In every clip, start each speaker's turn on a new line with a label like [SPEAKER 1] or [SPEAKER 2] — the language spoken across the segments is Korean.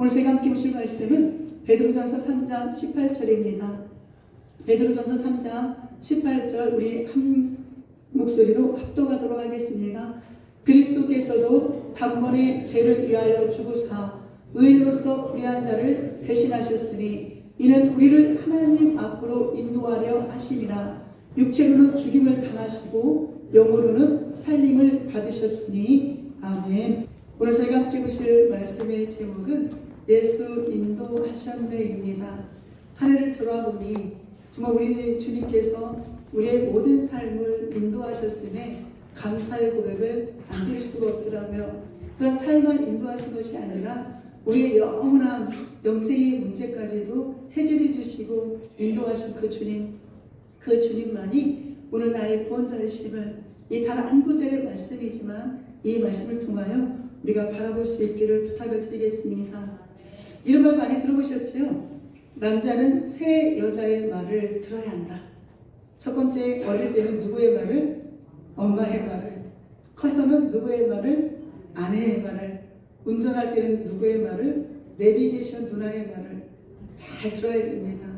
[SPEAKER 1] 오늘 저희가 함께 보실 말씀은 베드로전서 3장 18절입니다. 베드로전서 3장 18절 우리 한 목소리로 합독하도록 하겠습니다. 그리스도께서도 단번에 죄를 위하여 죽으사 의인으로서 불의한 자를 대신하셨으니 이는 우리를 하나님 앞으로 인도하려 하심이라. 육체로는 죽임을 당하시고 영으로는 살림을 받으셨으니 아멘. 오늘 저희가 함께 보실 말씀의 제목은 예수 인도하셨네입니다. 한 해를 돌아보니 정말 우리 주님께서 우리의 모든 삶을 인도하셨음에 감사의 고백을 안 드릴 수가 없더라고요. 또한 삶만 인도하신 것이 아니라 우리의 영원한 영생의 문제까지도 해결해 주시고 인도하신 그 주님만이 오늘 나의 구원자이심을 이 단 한 구절의 말씀이지만 이 말씀을 통하여 우리가 바라볼 수 있기를 부탁을 드리겠습니다. 이런 말 많이 들어보셨죠? 남자는 새 여자의 말을 들어야 한다. 첫 번째, 어릴 때는 누구의 말을? 엄마의 말을. 커서는 누구의 말을? 아내의 말을. 운전할 때는 누구의 말을? 내비게이션 누나의 말을 잘 들어야 됩니다.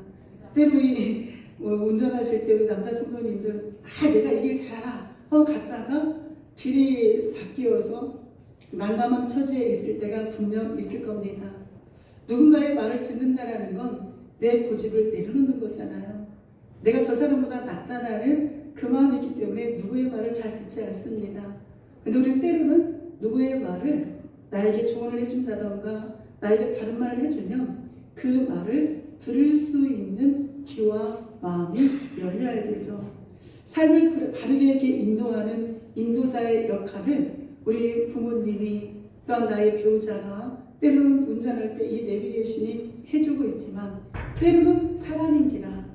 [SPEAKER 1] 때문에 운전하실 때 우리 남자 성도님들 내가 이 길 잘 알아 갔다가 길이 바뀌어서 난감한 처지에 있을 때가 분명 있을 겁니다. 누군가의 말을 듣는다라는 건 내 고집을 내려놓는 거잖아요. 내가 저 사람보다 낫다라는 그 마음이 있기 때문에 누구의 말을 잘 듣지 않습니다. 근데 우리는 때로는 누구의 말을 나에게 조언을 해준다던가 나에게 바른 말을 해주면 그 말을 들을 수 있는 귀와 마음이 열려야 되죠. 삶을 바르게 이렇게 인도하는 인도자의 역할을 우리 부모님이 또한 나의 배우자가 때로는 운전할 때 이 내비게이션이 해주고 있지만 때로는 사람인지라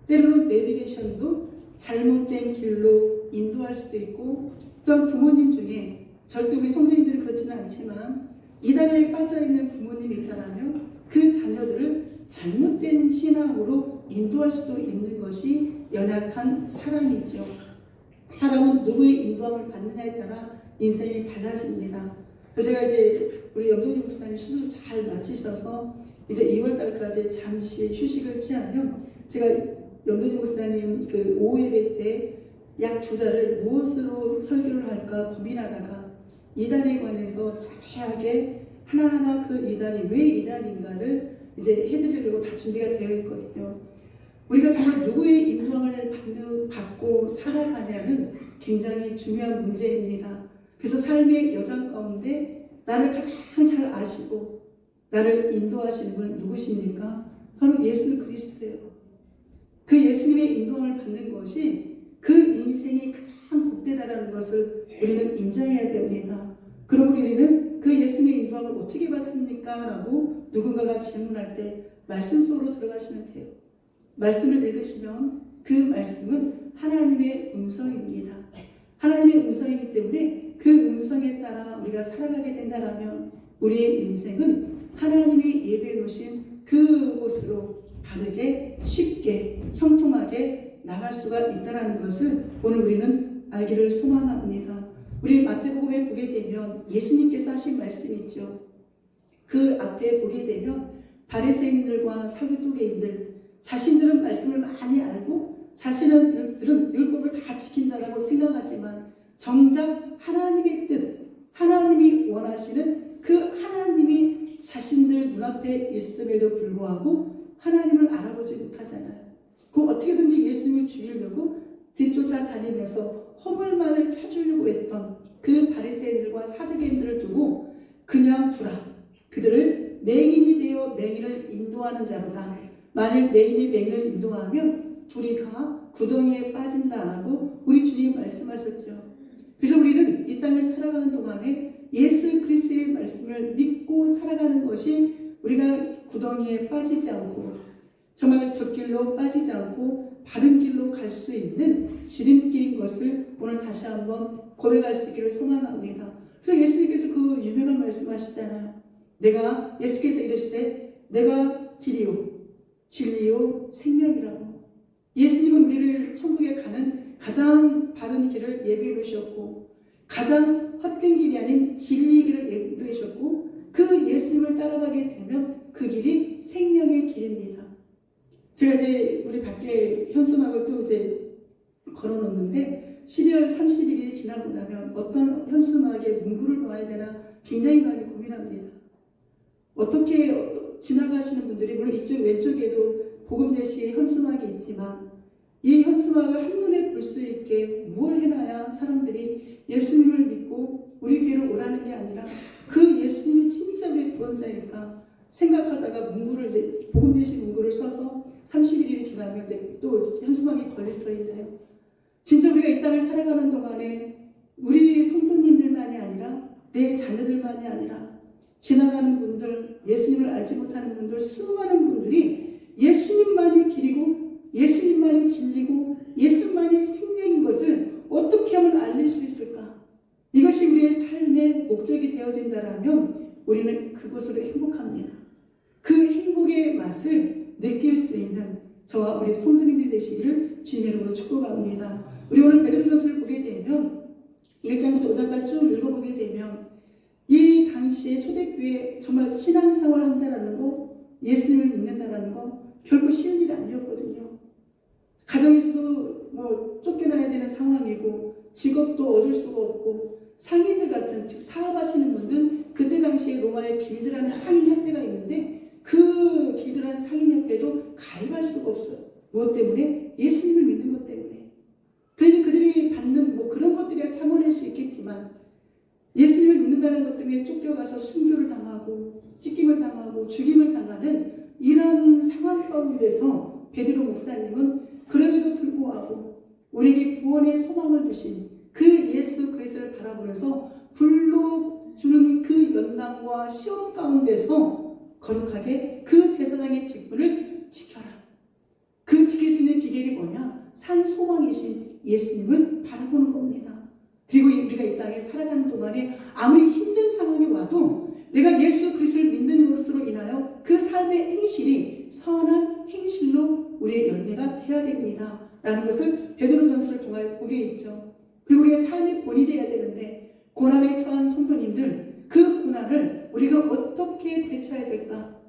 [SPEAKER 1] 때로는 내비게이션도 잘못된 길로 인도할 수도 있고 또한 부모님 중에 절대 우리 성도님들은 그렇지는 않지만 이단에 빠져있는 부모님이 있다면 그 자녀들을 잘못된 신앙으로 인도할 수도 있는 것이 연약한 사람이죠. 사람은 누구의 인도함을 받느냐에 따라 인생이 달라집니다. 그래서 제가 이제 우리 염동희 목사님 수술 잘 마치셔서 이제 2월달까지 잠시 휴식을 취하면 제가 염동희 목사님 그 오후 예배 때 약 2달을 무엇으로 설교를 할까 고민하다가 이단에 관해서 자세하게 하나하나 그 이단이 왜 이단인가를 이제 해드리려고 다 준비가 되어 있거든요. 우리가 정말 누구의 인도함을 받고 살아가냐는 굉장히 중요한 문제입니다. 그래서 삶의 여정 가운데 나를 가장 잘 아시고 나를 인도하시는 분은 누구십니까? 바로 예수 그리스도예요. 그 예수님의 인도함을 받는 것이 그 인생이 가장 복되다라는 것을 우리는 인정해야 됩니다. 그럼 우리는 그 예수님의 인도함을 어떻게 받습니까? 라고 누군가가 질문할 때 말씀 속으로 들어가시면 돼요. 말씀을 읽으시면 그 말씀은 하나님의 음성입니다. 하나님의 음성이기 때문에 그 음성에 따라 우리가 살아가게 된다면 우리의 인생은 하나님이 예배해 놓으신 그곳으로 바르게 쉽게 형통하게 나갈 수가 있다는 것을 오늘 우리는 알기를 소망합니다. 우리 마태복음에 보게 되면 예수님께서 하신 말씀이 있죠. 그 앞에 보게 되면 바리새인들과 사두개인들 자신들은 말씀을 많이 알고 자신들은 율법을 다 지킨다라고 생각하지만 정작 하나님의 뜻, 하나님이 원하시는 그 하나님이 자신들 눈앞에 있음에도 불구하고 하나님을 알아보지 못하잖아요. 그 어떻게든지 예수님을 죽이려고 뒤쫓아 다니면서 허물만을 찾으려고 했던 그 바리새인들과 사두개인들을 두고 그냥 두라. 그들을 맹인이 되어 맹인을 인도하는 자로다. 만일 맹인이 맹인을 인도하면 둘이 다 구덩이에 빠진다라고 우리 주님이 말씀하셨죠. 그래서 우리는 이 땅을 살아가는 동안에 예수 그리스도의 말씀을 믿고 살아가는 것이 우리가 구덩이에 빠지지 않고 정말 곁길로 빠지지 않고 바른 길로 갈 수 있는 지름길인 것을 오늘 다시 한번 고백할 수 있기를 소망합니다. 그래서 예수님께서 그 유명한 말씀하시잖아요. 예수께서 이르시되 내가 길이요 진리요 생명이라고. 예수님은 우리를 천국에 가는 가장 바른 길을 예비해 놓으셨고 가장 헛된 길이 아닌 진리의 길을 예비해 놓으셨고 그 예수님을 따라가게 되면 그 길이 생명의 길입니다. 제가 이제 우리 밖에 현수막을 또 이제 걸어놓는데 12월 31일이 지나고 나면 어떤 현수막에 문구를 놓아야 되나 굉장히 많이 고민합니다. 어떻게 지나가시는 분들이 물론 이쪽 왼쪽에도 복음제시 현수막이 있지만 이 현수막을 한눈에 볼 수 있게 무엇을 해놔야 사람들이 예수님을 믿고 우리 교회로 오라는 게 아니라 그 예수님이 진짜 우리 구원자일까 생각하다가 문구를 이제 복음제시 문구를 써서 31일이 지나면 이제 또 현수막이 걸릴 터인데요. 진짜 우리가 이 땅을 살아가는 동안에 우리 성도님들만이 아니라 내 자녀들만이 아니라 지나가는 분들, 예수님을 알지 못하는 분들, 수많은 분들이 예수님만이 길이고 예수님만이 진리고 예수님만이 생명인 것을 어떻게 하면 알릴 수 있을까? 이것이 우리의 삶의 목적이 되어진다면 우리는 그것으로 행복합니다. 그 행복의 맛을 느낄 수 있는 저와 우리 성도님들이 되시기를 주님의 이름으로 축복합니다. 우리 오늘 베드로전서를 보게 되면 1장부터 5장까지 쭉 읽어보게 되면 이 당시에 초대교회 정말 신앙생활을 한다는 거, 예수님을 믿는다는 거 결코 쉬운 일이 아니었거든요. 가정에서도 뭐 쫓겨나야 되는 상황이고 직업도 얻을 수가 없고 상인들 같은 즉 사업하시는 분들 그때 당시에 로마의 길드라는 상인협회가 있는데 그 길드라는 상인협회도 가입할 수가 없어요. 무엇 때문에? 예수님을 믿는 것 때문에. 그러니 그들이 받는 뭐 그런 것들이야 참아낼 수 있겠지만 예수님을 믿는다는 것 때문에 쫓겨가서 순교를 당하고 찢김을 당하고 죽임을 당하는 이런 상황 가운데서 베드로 목사님은 그럼에도 불구하고 우리에게 구원의 소망을 주신 그 예수 그리스도를 바라보면서 불로 주는 그 연단과 시험 가운데서 거룩하게 그 제사장의 직분을 지켜라. 그 지킬 수 있는 비결이 뭐냐? 산 소망이신 예수님을 바라보는 겁니다. 그리고 우리가 이 땅에 살아가는 동안에 아무리 힘든 상황이 와도 내가 예수 그리스도를 믿는 것으로 인하여 그 삶의 행실이 선한 행실로 우리의 열매가 되어야 됩니다. 라는 것을 베드로전서를 통하여 보게 있죠. 그리고 우리의 삶의 본이 되어야 되는데 고난에 처한 성도님들 그 고난을 우리가 어떻게 대처해야 될까?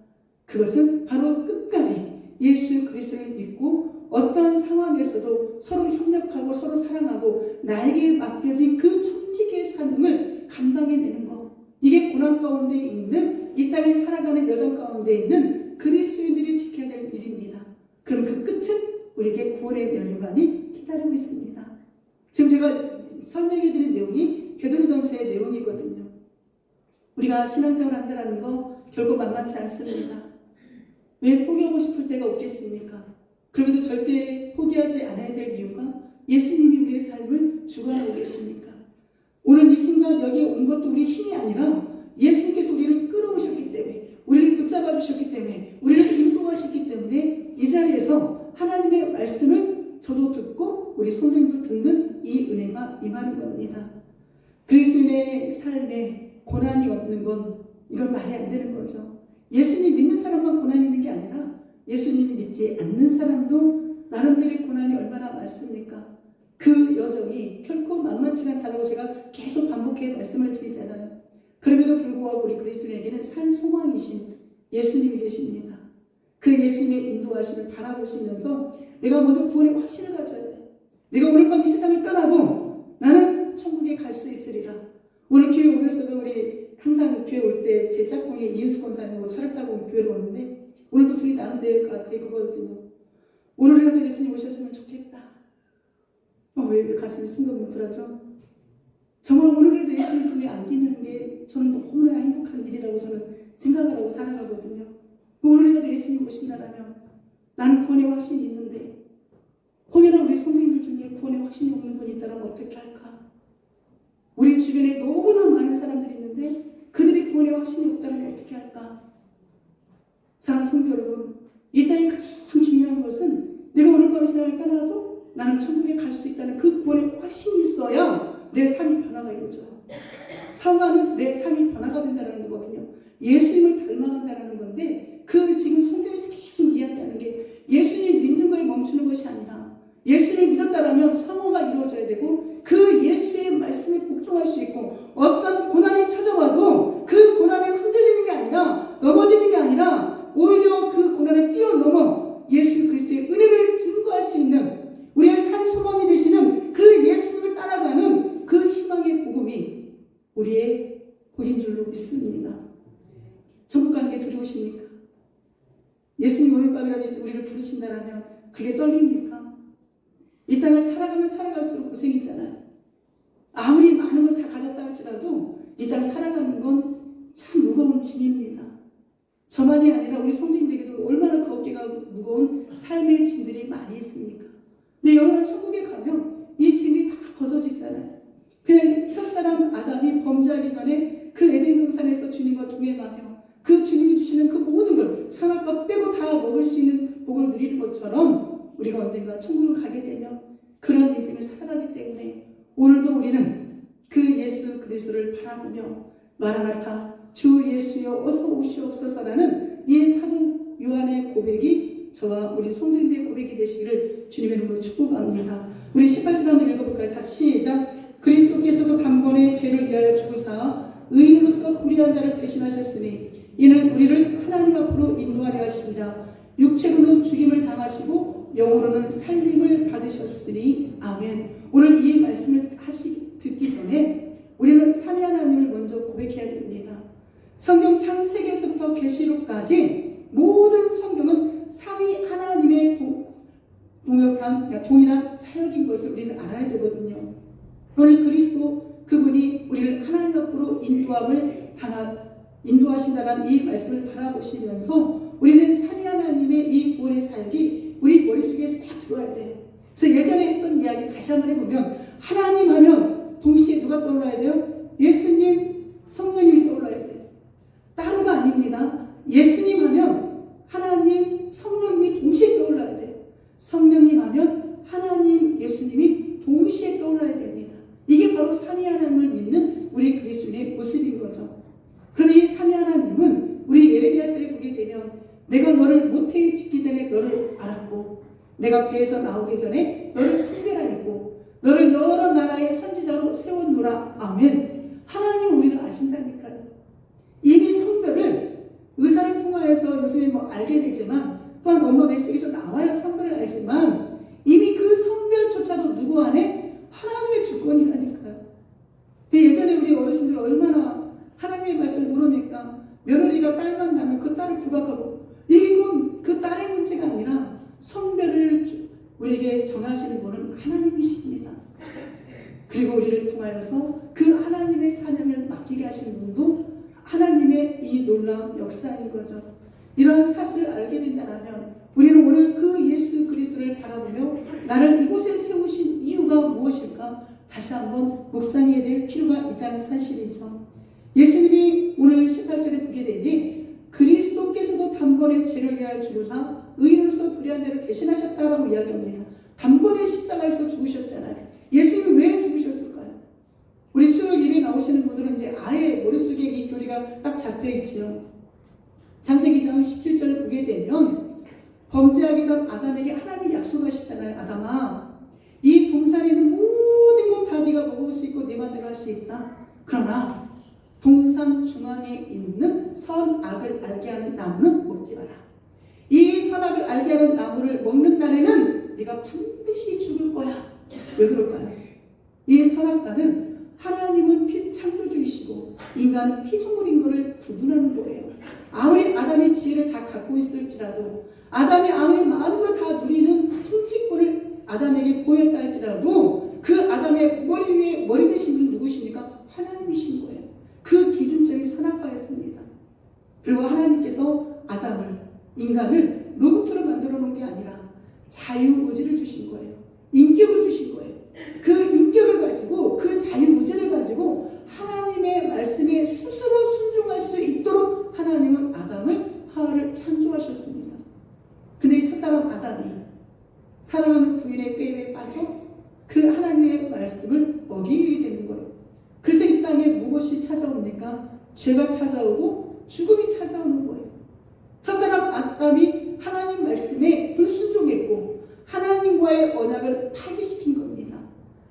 [SPEAKER 1] 그것은 바로 끝까지 예수 그리스도를 믿고 어떤 상황에서도 서로 협력하고 서로 사랑하고 나에게 맡겨진 그 천직의 사명을 감당해내는 것. 이게 고난 가운데 있는 이 땅에 살아가는 여정 가운데 있는 그리스도인들이 지켜야 될 일입니다. 그럼 그 끝은 우리에게 구원의 면류관이 기다리고 있습니다. 지금 제가 설명해드린 내용이 베드로전서의 내용이거든요. 우리가 신앙생활을 한다는 거 결코 만만치 않습니다. 왜 포기하고 싶을 때가 없겠습니까? 그럼에도 절대 포기하지 않아야 될 이유가 예수님이 우리의 삶을 주관하고 계십니까? 오늘 이 순간 여기에 온 것도 우리 힘이 아니라 예수님께서 우리를 끌어오셨기 때문에 우리를 붙잡아 주셨기 때문에 우리를 인도하셨기 때문에 이 자리에서 하나님의 말씀을 저도 듣고 우리 성도님도 듣는 이 은혜가 임하는 겁니다. 그리스도인의 삶에 고난이 없는 건 이건 말이 안 되는 거죠. 예수님 믿는 사람만 고난이 있는 게 아니라 예수님 믿지 않는 사람도 나름대로의 고난이 얼마나 많습니까? 그 여정이 결코 만만치 않다고 제가 계속 반복해 말씀을 드리잖아요. 그럼에도 불구하고 우리 그리스도인에게는 산 소망이신 예수님이 계십니다. 그 예수님의 인도하심을 바라보시면서 내가 먼저 구원의 확신을 가져야 돼. 내가 오늘 밤 이 세상을 떠나도 나는 천국에 갈 수 있으리라. 오늘 교회 오면서도 우리 항상 교회 올 때 제 짝꿍이 이은수 권사님하고 차를 타고 교회로 오는데 오늘도 둘이 나는데 그거거든요. 오늘이라도 예수님 오셨으면 좋겠다. 왜 가슴이 숭숭하죠? 정말 오늘이라도 예수님 품에 안기는 게 저는 너무나 행복한 일이라고 저는 생각을 하고 살아가거든요. 오늘이라도 예수님 오신다면 나는 구원의 확신이 있는데 혹여나 우리 성도님들 중에 구원의 확신이 없는 분이 있다면 어떻게 할까? 우리 주변에 너무나 많은 사람들이 있는데 그들이 구원의 확신이 없다면 어떻게 할까? 사랑하는 성도 여러분, 이 땅에 가장 중요한 것은 내가 오늘 밤 세상을 떠나도 나는 천국에 갈 수 있다는 그 구원의 확신이 있어야 내 삶이 변화가 이루어져요. 상황은 내 삶이 변화가 된다는 거거든요. 예수님을 닮아간다는 건데 그 지금 성경에서 계속 이야기하는 게 예수님 믿는 거에 멈추는 것이 아니라 예수를 믿었다라면 상호가 이루어져야 되고 그 예수의 말씀에 복종할 수 있고 어떤 고난이 찾아와도 그 고난에 흔들리는 두려우십니까? 예수님 오늘 밤이라도 우리를 부르신다면 그게 떨립니까? 이 땅을 살아가면 살아갈수록 고생이잖아요. 아무리 많은 걸 다 가졌다 할지라도 이 땅 살아가는 건 참 무거운 짐입니다. 저만이 아니라 우리 성도님들에게도 얼마나 그 어깨가 무거운 삶의 짐들이 많이 있습니까? 근데 여러분 천국에 가면 이 짐이 다 벗어지잖아요. 그냥 첫사람 아담이 범죄하기 전에 그 에덴 동산에서 주님과 동행하며 그 주님이 주시는 그 모든 걸 선악과 빼고 다 먹을 수 있는 복을 누리는 것처럼 우리가 언젠가 천국을 가게 되면 그런 인생을 살아가기 때문에 오늘도 우리는 그 예수 그리스도를 바라보며 마라나타 주 예수여 어서 오시옵소서라는 이 사도 요한의 고백이 저와 우리 성도님들의 고백이 되시기를 주님의 이름으로 축복합니다. 우리 18절 한번 읽어볼까요? 다시 시작. 그리스도께서도 단번에 죄를 위하여 죽으사 의인으로서 불의한 자를 대신하셨으니 이는 우리를 하나님 앞으로 인도하려 하십니다. 육체로는 죽임을 당하시고 영으로는 살림을 받으셨으니 아멘. 오늘 이 말씀을 듣기 전에 우리는 삼위 하나님을 먼저 고백해야 됩니다. 성경 창세기에서부터 계시록까지 모든 성경은 삼위 하나님의 동일한 사역인 것을 우리는 알아야 되거든요. 오늘 그리스도 그분이 우리를 하나님 앞으로 인도하신다는 이 말씀을 바라보시면서 우리는 삼위 하나님의 이 구원의 사역이 우리 머릿속에 싹 들어와야 돼요. 그래서 예전에 했던 이야기 다시 한번 해보면 하나님 하면 동시에 누가 떠올라야 돼요? 예수님, 성령님이 떠올라야 돼요. 따로가 아닙니다. 예수님 하면 하나님, 성령님이 동시에 떠올라야 돼요. 성령님 하면 하나님, 예수님이 동시에 떠올라야 됩니다. 이게 바로 삼위 하나님을 믿는 우리 그리스도인의 모습인 거죠. 그럼 이 삼위 하나님은 우리 예레미야서에 보게 되면 내가 너를 모태에 짓기 전에 너를 알았고 내가 배에서 나오기 전에 너를 선별하였고 너를 여러 나라의 선지자로 세웠노라. 아멘. 하나님은 우리를 아신다니까요. 이미 성별을 의사를 통하여서 요즘에 알게 되지만 또한 엄마 뱃속에서 나와야 성별을 알지만 이미 그 성별조차도 누구 안에 하나님의 주권이라니까요. 예전에 우리 어르신들 얼마나 하나님의 말씀을 모르니까 며느리가 딸만 나면 그 딸을 구박하고 이건 그 딸의 문제가 아니라 성별을 우리에게 정하시는 분은 하나님이십니다. 그리고 우리를 통하여서 그 하나님의 사명을 맡기게 하신 분도 하나님의 이 놀라운 역사인 거죠. 이러한 사실을 알게 된다면 우리는 오늘 그 예수 그리스도를 바라보며 나를 이곳에 세우신 이유가 무엇일까 다시 한번 묵상해야 될 필요가 있다는 사실이죠. 예수님이 오늘 18절에 보게 되니 그리스도께서도 단번에 죄를 위하여 죽으사 의인으로서 불의한 자를 대신하셨다라고 이야기합니다. 단번에 십자가에서 죽으셨잖아요. 예수님이 왜 죽으셨을까요? 우리 수요일 예배 나오시는 분들은 이제 아예 머릿속에 이 교리가 딱 잡혀있지요. 창세기장 17절을 보게 되면 범죄하기 전 아담에게 하나님이 약속하시잖아요. 아담아, 이 동산에 있는 모든 것 다 네가 먹을 수 있고 네 맘대로 할 수 있다. 그러나 동산 중앙에 있는 선악을 알게 하는 나무는 먹지 마라. 이 선악을 알게 하는 나무를 먹는 날에는 네가 반드시 죽을 거야. 왜 그럴까요? 이 선악과는 하나님은 창조주이시고 인간은 피조물인 것을 구분하는 거예요. 아무리 아담이 지혜를 다 갖고 있을지라도 아담이 아무리 많은 걸 다 누리는 통치권을 아담에게 보였다 할지라도 그 아담의 머리 위에 머리 되신 분이 누구십니까? 하나님이신 거예요. 그 기준점이 선악과였습니다. 그리고 하나님께서 아담을, 인간을 로봇으로 만들어 놓은 게 아니라 자유의지를 주신 거예요. 인격을 주신 거예요. 그 인격을 가지고 그 자유의지를 가지고 하나님의 말씀에 스스로 순종할 수 있도록 하나님은 아담을, 하와를 창조하셨습니다. 근데 이 첫사람 아담이 사랑하는 부인의 꾀에 빠져 그 하나님의 말씀을 어기게 되는 거예요. 그래서 이 땅에 무엇이 찾아옵니까? 죄가 찾아오고 죽음이 찾아오는 거예요. 첫사람 아담이 하나님 말씀에 불순종했고 하나님과의 언약을 파괴시킨 겁니다.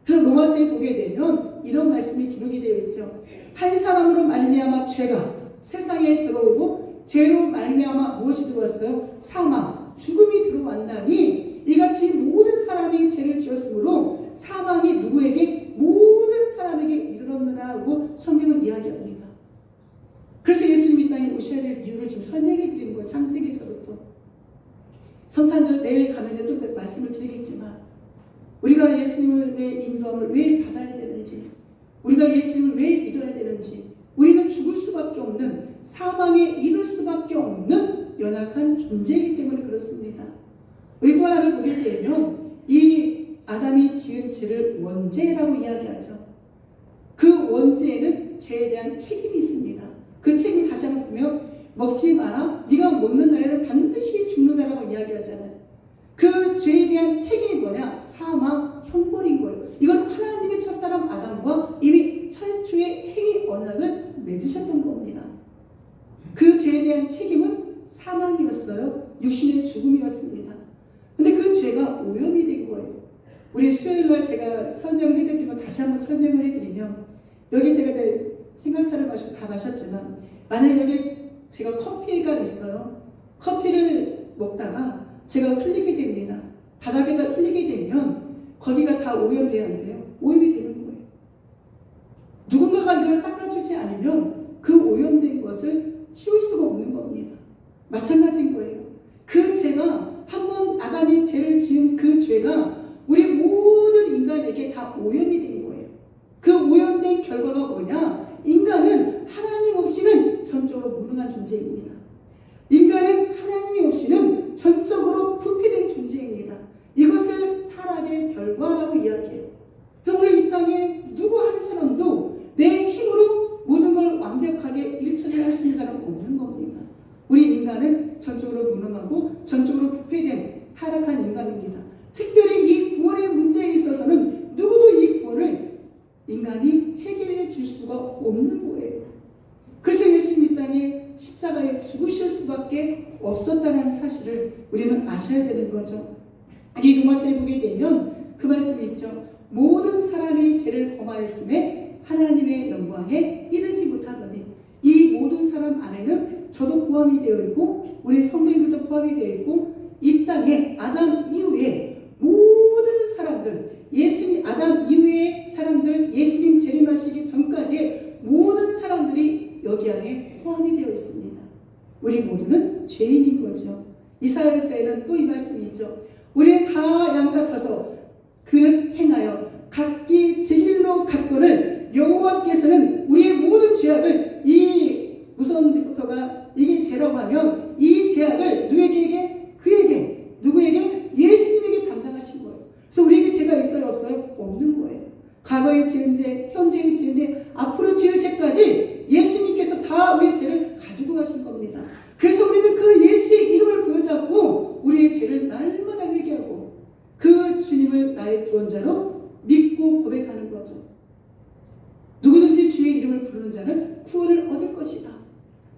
[SPEAKER 1] 그래서 로마서에 보게 되면 이런 말씀이 기록이 되어 있죠. 한 사람으로 말미암아 죄가 세상에 들어오고 죄로 말미암아 무엇이 들어왔어요? 사망, 죽음이 들어왔나니 이같이 모든 사람이 죄를 지었으므로 사망이 누구에게? 모든 사람에게 이르렀느라고 성경은 이야기합니다. 그래서 예수님이 이 땅에 땅에 오셔야 될 이유를 지금 설명해 드리는 거예요. 창세기에서부터. 성탄절 내일 가면 또 그 말씀을 드리겠지만 우리가 예수님을 왜 인도함을 왜 받아야 되는지, 우리가 예수님을 왜 믿어야 되는지, 우리는 죽을 수밖에 없는, 사망에 이를 수밖에 없는 연약한 존재이기 때문에 그렇습니다. 우리 또 하나를 보게 되면 이 아담이 지은 죄를 원죄라고 이야기하죠. 그 원죄에는 죄에 대한 책임이 있습니다. 그 책임을 다시 한번 보면 먹지 마라, 네가 먹는 날에는 반드시 죽는다라고 이야기하잖아요. 그 죄에 대한 책임이 뭐냐? 사망, 형벌인 거예요. 이건 하나님의 첫사람 아담과 이미 최초의 행위 언약을 맺으셨던 겁니다. 그 죄에 대한 책임은 사망이었어요. 육신의 죽음이었습니다. 근데 그 죄가 오염이 된 거예요. 우리 수요일날 제가 설명을 해드리면 다시 한번 설명을 해드리면, 여기 제가 생강차를 마시고 다 마셨지만 만약에 여기 제가 커피가 있어요. 커피를 먹다가 제가 흘리게 됩니다. 바닥에다 흘리게 되면 거기가 다 오염돼야 안 돼요? 오염이 되는 거예요. 누군가가 이걸 닦아주지 않으면 그 오염된 것을 치울 수가 없는 겁니다. 마찬가지인 거예요. 그 죄가, 한번 아담이 죄를 지은 그 죄가 우리 모든 인간에게 다 오염이 된 거예요. 그 오염된 결과가 뭐냐? 인간은 하나님 없이는 전적으로 무능한 존재입니다. 인간은 하나님이 없이는 전적으로 부패된 존재입니다. 이것을 타락의 결과라고 이야기해요. 오늘 이 땅에 누구 하는 사람도 내 힘으로 모든 걸 완벽하게 일처리할 수 있는 사람은 없는 겁니다. 우리 인간은 전적으로 무능하고 전적으로 부패된 타락한 인간입니다. 특별히 이 구원의 문제에 있어서는 누구도 이 구원을 인간이 해결해 줄 수가 없는 거예요. 그래서 예수님 이 땅에 십자가에 죽으실 수밖에 없었다는 사실을 우리는 아셔야 되는 거죠. 이 로마서에 보게 되면 그 말씀이 있죠. 모든 사람이 죄를 범하였음에 하나님의 영광에 이르지 못하더니, 이 모든 사람 안에는 저도 포함이 되어 있고 우리 성도님들도 포함이 되어 있고, 이 땅에 아담 이후에 모든 사람들, 예수님 아담 이후의 사람들, 예수님 재림하시기 전까지의 모든 사람들이 여기 안에 포함이 되어 있습니다. 우리 모두는 죄인인 거죠. 이사야서에는 또 이 말씀이 있죠. 우리 다 양 같아서 그 행하여 각기 제 길로 갔거늘 여호와께서는 우리의 모든 죄악을, 이 무서운 리포터가 이게 죄라고 하면 이 죄악을 누구에게? 그에게, 누구에게? 예수님에게 담당하신 거예요. 그래서 우리에게 죄가 있어요, 없어요? 없는 거예요. 과거에 지은 죄, 현재의 지은 죄, 앞으로 지을 죄까지 예수님께서 다 우리의 죄를 가지고 가신 겁니다. 그래서 우리는 그 예수의 이름을 부여잡고 우리의 죄를 날마다 회개하고 그 주님을 나의 구원자로 믿고 고백하는 거죠. 누구든지 주의 이름을 부르는 자는 구원을 얻을 것이다.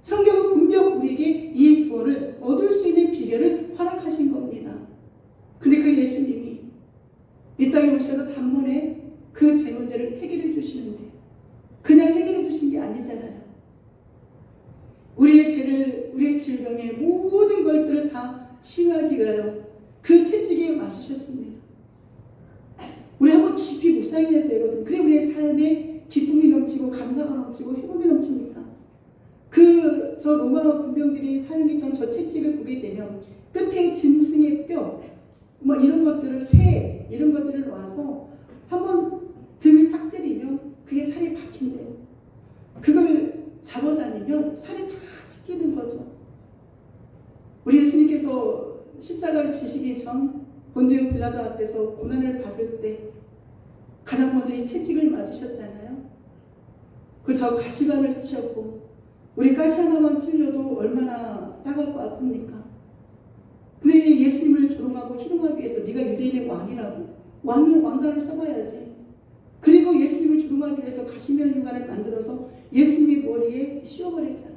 [SPEAKER 1] 성경은 분명 우리에게 이 구원을 얻을 수 있는 비결을 허락하신 겁니다. 근데 그 예수님이 이 땅에 오셔서 단번에 그 죄 문제를 해결해 주시는데, 그냥 해결해 주신 게 아니잖아요. 우리의 죄를, 우리의 질병의 모든 것들을 다 치유하기 위하여 그 채찍에 맞으셨습니다. 우리 한번 깊이 묵상해야 되거든. 그래 우리의 삶에 기쁨이 넘치고 감사가 넘치고 행복이 넘칩니다. 저 로마 군병들이 사용했던 저 채찍을 보게 되면 끝에 짐승의 뼈, 뭐 이런 것들을, 쇠 이런 것들을 놔서 한번 등을 딱 때리면 그게 살이 박힌대요. 그걸 잡아다니면 살이 다 찢기는 거죠. 우리 예수님께서 십자가를 지시기 전 본디오 빌라도 앞에서 고난을 받을 때 가장 먼저 이 채찍을 맞으셨잖아요. 저 가시관을 쓰셨고, 우리 가시 하나만 찔려도 얼마나 따갑고 아픕니까? 근데 예수님을 조롱하고 희롱하기 위해서 네가 유대인의 왕이라고 왕관을 써봐야지. 그리고 예수님을 조롱하기 위해서 가시면 유관을 만들어서 예수님의 머리에 씌워버렸잖아요.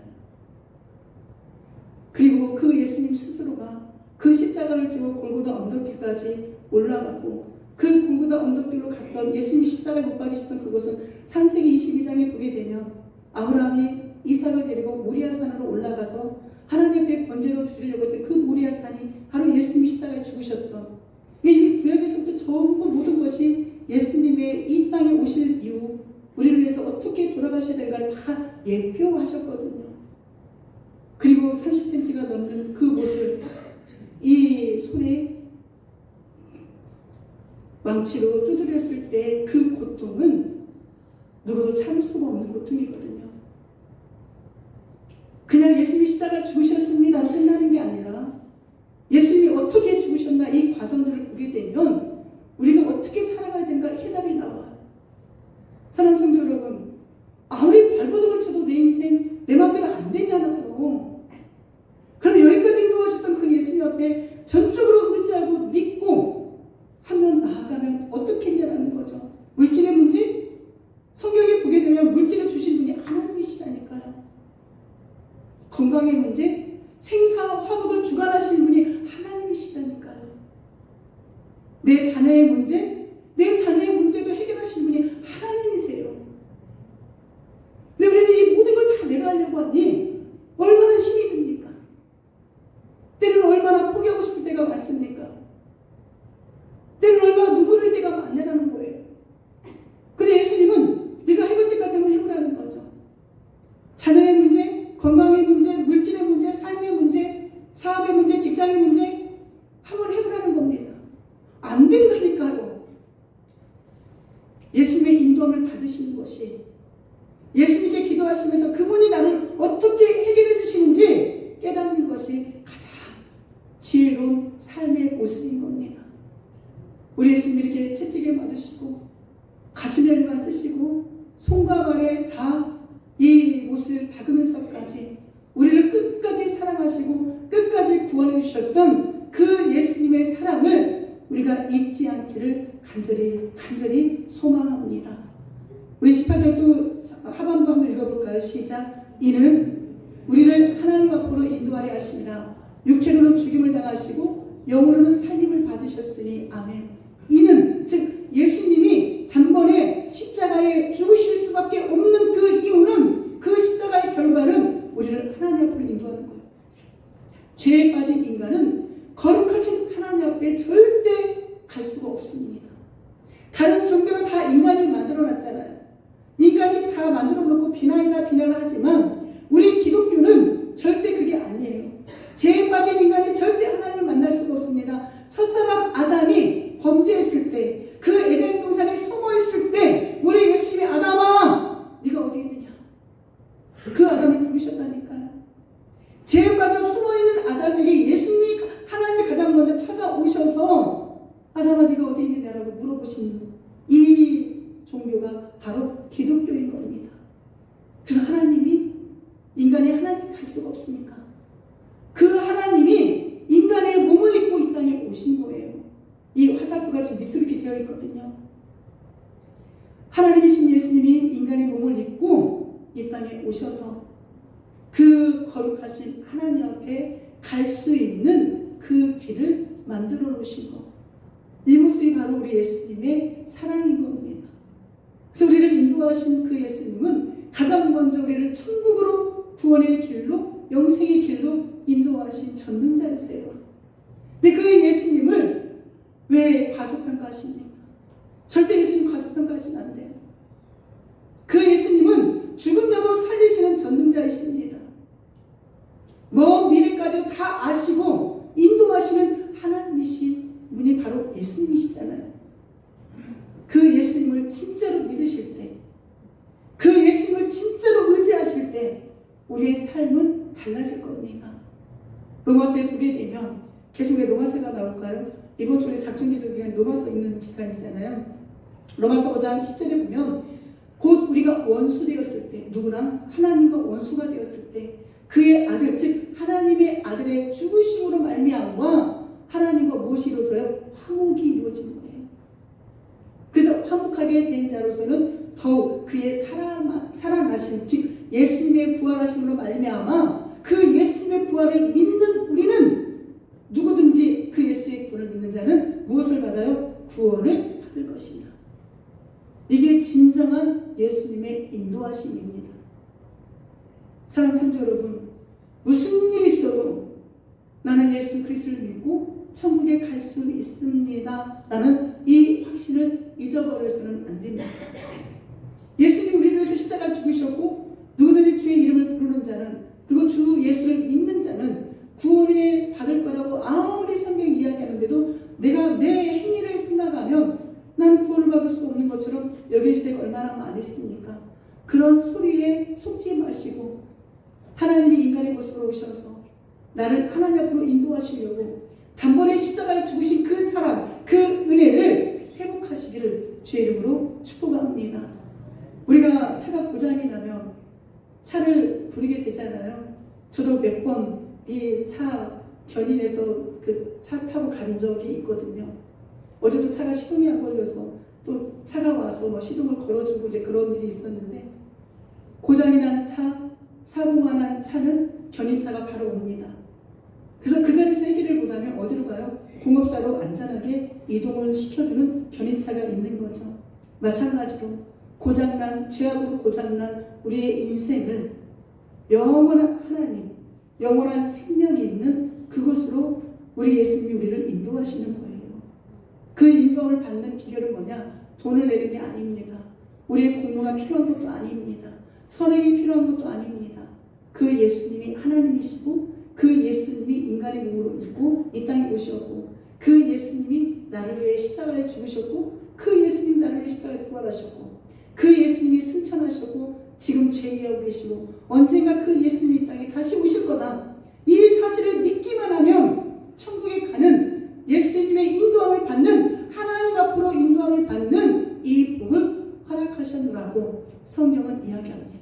[SPEAKER 1] 그리고 그 예수님 스스로가 그 십자가를 지고 골고다 언덕길까지 올라가고, 그 골고다 언덕길로 갔던 예수님이 십자가에 못 박이셨던 그곳은 창세기 22장에 보게 되면 아브라함이 이삭을 데리고 모리아산으로 올라가서 하나님 앞에 번제로 드리려고 했던 그 모리아산이 바로 예수님이 십자가에 죽으셨던, 이미 구약에서부터 전부 모든 것이 예수님의 이 땅에 오실 이후 우리를 위해서 어떻게 돌아가셔야 될까를 다 예표하셨거든요. 그리고 30cm가 넘는 그 못을 이 손에 망치로 두드렸을 때 그 고통은 누구도 참을 수가 없는 고통이거든요. 그냥 예수님이 십자가에 죽으셨습니다 끝나는 게 아니라 예수님이 어떻게 죽으셨나 이 과정들을 보게 되면 우리가 어떻게 살아가야 되는가 해답이 나와요. 사랑하는 성도 여러분, 아무리 발버둥을 쳐도 내 인생 내 맘대로 안 되잖아요. 그럼 여기까지 인도하셨던 그 예수님 앞에 전적으로 의지하고 믿고 한번 나아가면 어떻게 되냐는 거죠. 물질의 문제? 성경에 보게 되면 물질을 주신 분이 하나님이시라니까요. 건강의 문제? 생사와 화복을 주관하신 분이 하나님이시라니까요. 내 자녀의 문제? 내 자녀의 문제도 해결하신 분이 하나님이세요. 근데 우리는 이 모든 걸 다 내가 하려고 하니 얼마나 힘이 듭니까? 때는 얼마나 포기하고 싶을 때가 많습니까? 때는 얼마나 누구를 때가 많냐는 거예요. 근데 예수님은 네가 해볼 때까지 한번 해보라는 거죠. 자녀의 문제, 건강의 문제, 물질의 문제, 삶의 문제, 사업의 문제, 직장의 문제 한번 해보라는 겁니다. 안 된다니까요. 예수님의 인도함을 받으시는 것이 예수님께 기도하시면서 그분이 나를 어떻게 해결해 주시는지 깨닫는 것이 가장 지혜로운 삶의 모습인 겁니다. 우리 예수님 이렇게 채찍에 맞으시고 가시면만 쓰시고 손과 발에 다 이 못을 박으면서까지 우리를 끝까지 사랑하시고 끝까지 구원해 주셨던 그 예수님의 사랑을 우리가 잊지 않기를 간절히 소망합니다. 우리 18절도 하반도 한번 읽어볼까요? 시작. 이는 우리를 하나님 앞으로 인도하려 하심이라 육체로는 죽임을 당하시고 영으로는 살림을 받으셨으니 아멘. 이는 즉 예수님이 단번에 십자가에 죽으실 수밖에 없는 그 이유는 그 십자가의 결과는 우리를 하나님 앞으로 인도하는 거예요. 죄에 빠진 인간은 거룩하신 하나님 앞에 절대 갈 수가 없습니다. 다른 종교는 다 인간이 만들어놨잖아요. 인간이 다 만들어놓고 비난이다 비난을 하지만 우리 기독교는 절대 그게 아니에요. 죄에 빠진 인간이 절대 하나님을 만날 수가 없습니다. 첫사람 아담이 범죄했을 때 그 에덴 동산에 숨어있을 때 우리 예수님이 아담아 네가 어디 있느냐 그 아담을 부르셨다니까요. 죄에 빠져 숨어있는 아담에게 예수님이 하나님이 가장 먼저 찾아오셔서 아담아 네가 어디 있느냐라고 물어보신 이 종교가 바로 기독교인 겁니다. 그래서 하나님이 인간이 하나님 갈 수가 없으니까 그 하나님이 인간의 몸을 입고 이 땅에 오신 거예요. 이 화살표가 지금 밑으로 이렇게 되어 있거든요. 하나님이신 예수님이 인간의 몸을 입고 이 땅에 오셔서 그 거룩하신 하나님 앞에 갈 수 있는 그 길을 만들어 놓으신 것. 이 모습이 바로 우리 예수님의 사랑인 겁니다. 그래서 우리를 인도하신 그 예수님은 가장 먼저 우리를 천국으로 구원의 길로 영생의 길로 인도하신 전능자이세요. 근데 그 예수님을 왜 과소평가하십니까? 절대 예수님 과소평가하시면 안 돼요. 그 예수님은 죽은 자도 살리시는 전능자이십니다. 먼 미래까지 다 아시고 인도하시는 하나님이신 분이 바로 예수님이시잖아요. 그 예수님을 진짜로 믿으실 때, 그 예수님을 진짜로 의지하실 때 우리의 삶은 달라질 겁니다. 로마서에 보게 되면 계속 왜 로마서가 나올까요? 이번 주에 작정기도 기간 로마서 읽는 기간이잖아요. 로마서 5장 10절에 보면 곧 우리가 원수 되었을 때 누구랑? 하나님과 원수가 되었을 때 그의 아들 즉 하나님의 아들의 죽으심으로 말미암아 하나님과 무엇이 이루어져요? 화목이 이루어진 거예요. 그래서 화목하게 된 자로서는 더욱 그의 살아나심 즉 예수님의 부활하심으로 말미암아 그 예수님의 부활을 믿는 우리는 누구든지 그 예수의 구원을 믿는 자는 무엇을 받아요? 구원을 받을 것입니다. 이게 진정한 예수님의 인도하심입니다. 사랑하는 성도 여러분, 무슨 일이 있어도 나는 예수 그리스도를 믿고 천국에 갈 수 있습니다. 라는 이 확신을 잊어버려서는 안 됩니다. 예수님 우리를 위해서 십자가에 죽으셨고 누구든지 주의 이름을 부르는 자는 그리고 주 예수를 믿는 자는 구원을 받을 거라고 아무리 성경이 이야기하는데도 내가 내 행위를 생각하면 나는 구원을 받을 수 없는 것처럼 여겨질 때가 얼마나 많이 있습니까? 그런 소리에 속지 마시고 하나님이 인간의 모습으로 오셔서 나를 하나님 앞으로 인도하시려고 단번에 십자가에 죽으신 그 사랑, 그 은혜를 회복하시기를 주의 이름으로 축복합니다. 우리가 차가 고장이 나면 차를 부르게 되잖아요. 저도 몇 번 이 차 견인해서 그 차 타고 간 적이 있거든요. 어제도 차가 시동이 안 걸려서 또 차가 와서 뭐 시동을 걸어주고 이제 그런 일이 있었는데, 고장이 난 차, 사고가 난 차는 견인차가 바로 옵니다. 그래서 그 자리에서 해결을 못하면 어디로 가요? 공업사로 안전하게 이동을 시켜주는 견인차가 있는 거죠. 마찬가지로 고장난, 죄악으로 고장난 우리의 인생을 영원한 하나님, 영원한 생명이 있는 그곳으로 우리 예수님이 우리를 인도하시는 거예요. 그 인도함을 받는 비결은 뭐냐? 돈을 내는 게 아닙니다. 우리의 공로가 필요한 것도 아닙니다. 선행이 필요한 것도 아닙니다. 그 예수님이 하나님이시고 그 예수님이 인간의 몸으로 입고 이 땅에 오셨고 그 예수님이 나를 위해 십자가에 죽으셨고 그 예수님이 나를 위해 십자가에 부활하셨고 그 예수님이 승천하셨고 지금 죄의하고 계시고 언젠가 그 예수님이 이 땅에 다시 오실 거다. 이 사실을 믿기만 하면 천국에 가는 예수님의 인도함을 받는, 하나님 앞으로 인도함을 받는 이 복을 허락하셨노라고 성경은 이야기합니다.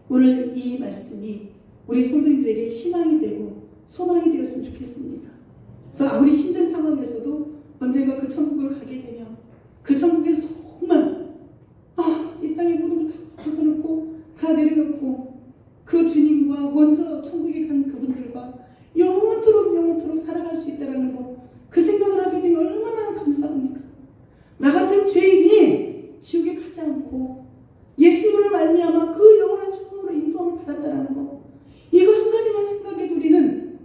[SPEAKER 1] 오늘 이 말씀이 우리 성도님들에게 희망이 되고 소망이 되었으면 좋겠습니다. 그래서 아무리 힘든 상황에서도 언젠가 그 천국을 가게 되면 그 천국에 정말 이 땅의 모든 걸 다 벗어놓고 다 내려놓고 그 주님과 먼저 천국에 간 그분들과 영원토록 살아갈 수 있다는 거, 그 생각을 하게 되면 얼마나 감사합니까? 나 같은 죄인이 지옥에 가지 않고 예수님을 말미암아 그 영원한 천국으로 인도함을 받았다는 거, 이거 한 가지만 생각해도 우리는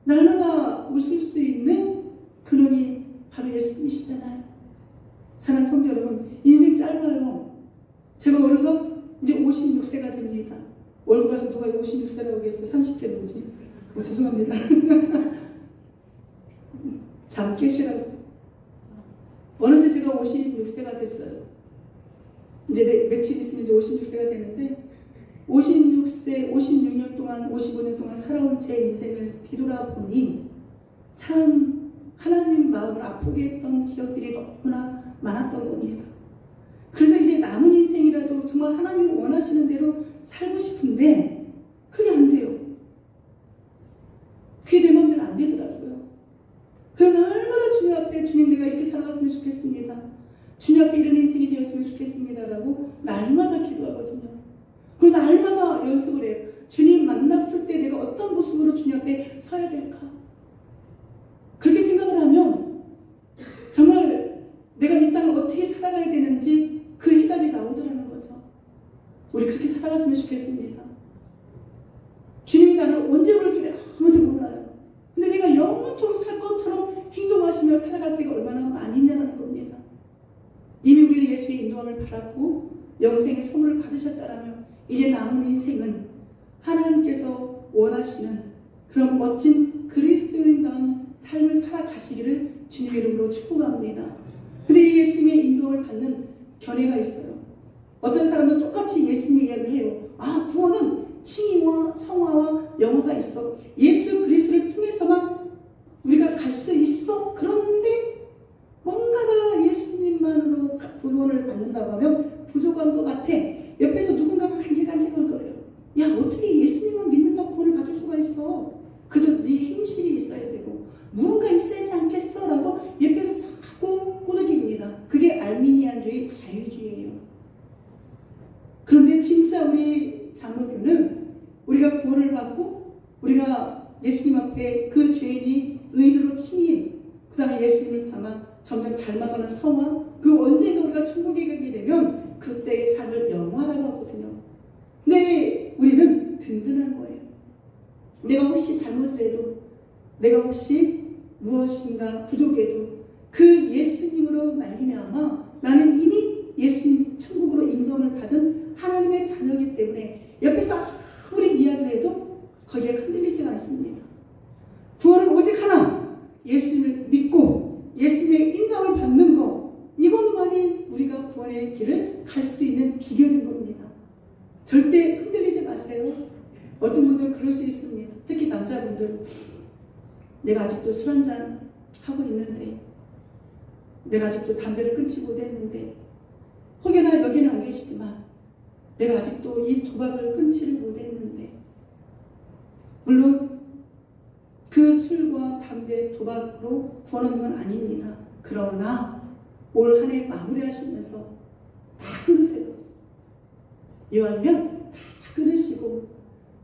[SPEAKER 1] 날마다 웃을 수 있는 근원이 바로 예수님이시잖아요. 사랑하는 성도 여러분, 인생 짧아요. 제가 어느덧 이제 56세가 됩니다. 월급 가서 누가 56세라고 하겠어요? 30대 뭐지? 죄송합니다. 잠 깨시라고. 어느새 제가 56세가 됐어요. 이제 며칠 있으면 이제 56세가 되는데 56세, 56년 동안, 55년 동안 살아온 제 인생을 뒤돌아보니 참 하나님 마음을 아프게 했던 기억들이 너무나 많았던 겁니다. 그래서 이제 남은 인생이라도 정말 하나님이 원하시는 대로 살고 싶은데 그게 안 돼요. 그게 내 마음대로 안 되더라고요. 그래서 날마다 주님 앞에 주님 내가 이렇게 살아갔으면 좋겠습니다. 주님 앞에 이런 인생이 되었으면 좋겠습니다라고 날마다 기도하거든요. 그리고 날마다 연습을 해요. 주님 만났을 때 내가 어떤 모습으로 주님 앞에 서야 될까? 그렇게 생각을 하면 정말 내가 이 땅을 어떻게 살아가야 되는지 그 해답이 나오더라는 거죠. 우리 그렇게 살아갔으면 좋겠습니다. 주님이 나를 언제 부를 줄 아무도 몰라요. 근데 내가 영원토록 살 것처럼 행동하시며 살아갈 때가 얼마나 많이 있냐는 겁니다. 이미 우리는 예수의 인도함을 받았고 영생의 선물을 받으셨다라면 이제 남은 인생은 하나님께서 원하시는 그런 멋진 그리스도인다운 삶을 살아가시기를 주님의 이름으로 축복합니다. 근데 이 예수님의 인도함을 받는 견해가 있어요. 어떤 사람도 똑같이 예수님 이야기를 해요. 구원은 칭의와 성화와 영화가 있어. 예수 그리스도를 통해서만 우리가 갈 수 있어. 그런데 뭔가가 예수님만으로 구원을 받는다고 하면 부족한 것 같아. 옆에서 누군가가 간질간질할 거예요. 야, 어떻게 예수님만 믿는다고 구원을 받을 수가 있어? 그래도 네 행실이 있어야 되고 무언가 있어야지 않겠어? 라고 옆에서 자꾸 꾸덕입니다. 그게 알미니안주의 자유주의예요. 그런데 진짜 우리 장로교는 우리가 구원을 받고 우리가 예수님 앞에 그 죄인이 의인으로 칭의, 그 다음에 예수님을 점점 닮아가는 성화, 그리고 언젠가 우리가 천국에 가게 되면 그때의 삶을 영화라고 하거든요. 근데 우리는 든든한 거예요. 내가 혹시 잘못을 해도, 내가 혹시 무엇인가 부족해도 그 예수님으로 말미암아 나는 이미 예수님 천국으로 인도함을 받은 하나님의 자녀이기 때문에 옆에서 아무리 이야기를 해도 거기에 흔들리지 않습니다. 구원은 오직 하나, 예수님을 믿고 예수님의 인도함을 받는 것, 이것만이 우리가 구원의 길을 갈 수 있는 비결인 겁니다. 절대 흔들리지 마세요. 어떤 분들은 그럴 수 있습니다. 특히 남자분들, 내가 아직도 술 한잔 하고 있는데, 내가 아직도 담배를 끊지 못했는데, 혹여나 여기는 안 계시지만 내가 아직도 이 도박을 끊지를 못했는데, 물론 그 술과 담배, 도박으로 구원 얻는 건 아닙니다. 그러나 올 한 해 마무리하시면서 다 끊으세요. 이왕이면 다 끊으시고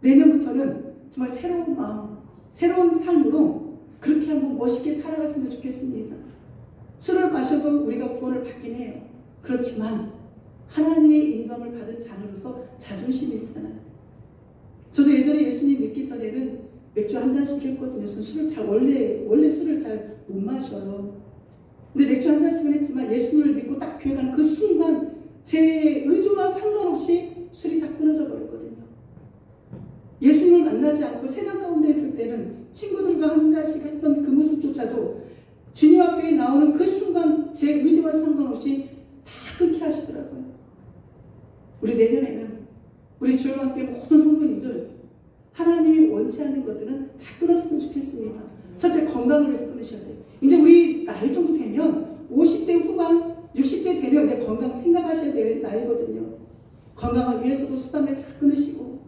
[SPEAKER 1] 내년부터는 정말 새로운 마음, 새로운 삶으로 그렇게 한번 멋있게 살아갔으면 좋겠습니다. 술을 마셔도 우리가 구원을 받긴 해요. 그렇지만 하나님의 인도함을 받은 자녀로서 자존심이 있잖아요. 저도 예전에 예수님 믿기 전에는 맥주 한 잔씩 했거든요. 저는 술을 원래 술을 잘 못 마셔요. 근데 맥주 한 잔씩은 했지만 예수님을 믿고 딱 교회 가는 그 순간 제 의지와 상관없이 술이 다 끊어져 버렸거든요. 예수님을 만나지 않고 세상 가운데 있을 때는 친구들과 한 잔씩 했던 그 모습조차도 주님 앞에 나오는 그 순간 제 의지와 상관없이 다 끊게 하시더라고요. 우리 내년에는 우리 주와 함께 모든 성도님들 하나님이 원치 않는 것들은 다 끊었으면 좋겠습니다. 첫째, 건강을 위해서 끊으셔야 돼요. 이제 우리 나이 정도 되면 50대 후반, 60대 되면 이제 건강 생각하셔야 될 나이거든요. 건강을 위해서도 술, 담배 다 끊으시고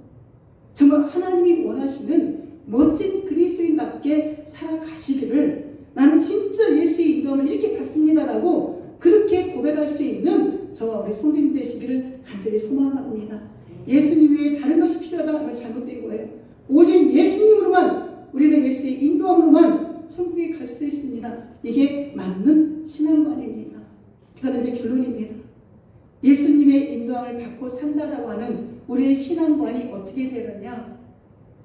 [SPEAKER 1] 정말 하나님이 원하시는 멋진 그리스도인답게 살아가시기를, 나는 진짜 예수의 인도함을 이렇게 받습니다라고 그렇게 고백할 수 있는 저와 우리 성도님 되시기를 간절히 소망합니다. 예수님 외에 다른 것이 필요하다? 이건 잘못된 거예요. 오직 예수님으로만, 우리는 예수의 인도함으로만 천국에 갈 수 있습니다. 이게 맞는 신앙관입니다. 그 다음에 이제 결론입니다. 예수님의 인도함을 받고 산다라고 하는 우리의 신앙관이 어떻게 되느냐?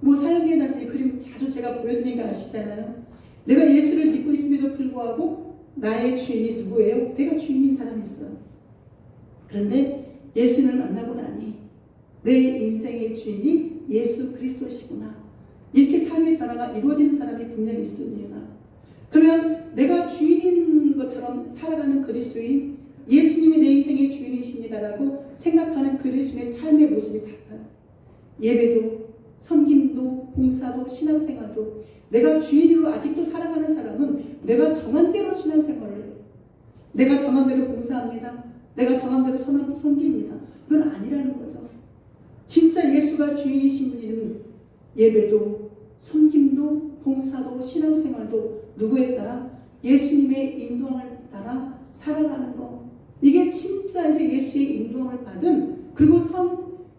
[SPEAKER 1] 사역에 나서 그림 자주 제가 보여드리는 거 아시잖아요. 내가 예수를 믿고 있음에도 불구하고 나의 주인이 누구예요? 내가 주인인 사람이 있어요. 그런데 예수님을 만나고 나니 내 인생의 주인이 예수 그리스도시구나, 이렇게 삶의 변화가 이루어지는 사람이 분명히 있습니다. 그러면 내가 주인인 것처럼 살아가는 그리스도인, 예수님이 내 인생의 주인이십니다라고 생각하는 그리스도인의 삶의 모습이 달라요. 예배도, 섬김도, 봉사도, 신앙생활도, 내가 주인으로 아직도 살아가는 사람은 내가 정한 대로 신앙생활을 해요. 내가 정한 대로 봉사합니다. 내가 정한 대로 섬깁니다. 그건 아니라는 거죠. 진짜 예수가 주인이신 분이면 예배도, 섬김도, 봉사도, 신앙생활도 누구에 따라? 예수님의 인도함을 따라 살아가는 것. 이게 진짜 이제 예수의 인도함을 받은, 그리고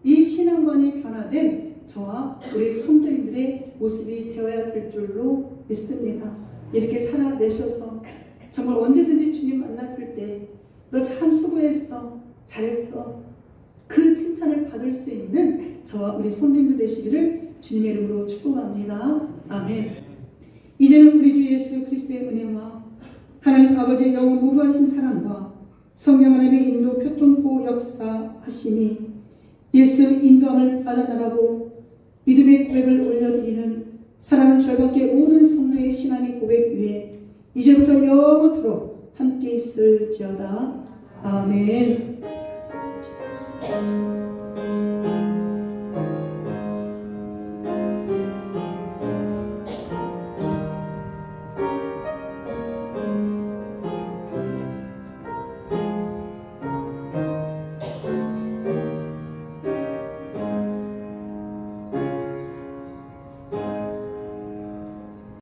[SPEAKER 1] 이 신앙관이 변화된 저와 우리 성도님들의 모습이 되어야 될 줄로 믿습니다. 이렇게 살아내셔서 정말 언제든지 주님 만났을 때 너 참 수고했어, 잘했어, 그 칭찬을 받을 수 있는 저와 우리 성도님들 되시기를 주님의 이름으로 축복합니다. 아멘. 이제는 우리 주 예수 그리스도의 은혜와 하나님 아버지의 영원 무부하신 사랑과 성령 하나님의 인도 교통보 역사하심이 예수의 인도함을 받아나라고 믿음의 고백을 올려드리는 사랑하는 절밖에 모든 성도의 신앙의 고백 위에 이제부터 영원토록 함께 있을지어다. 아멘.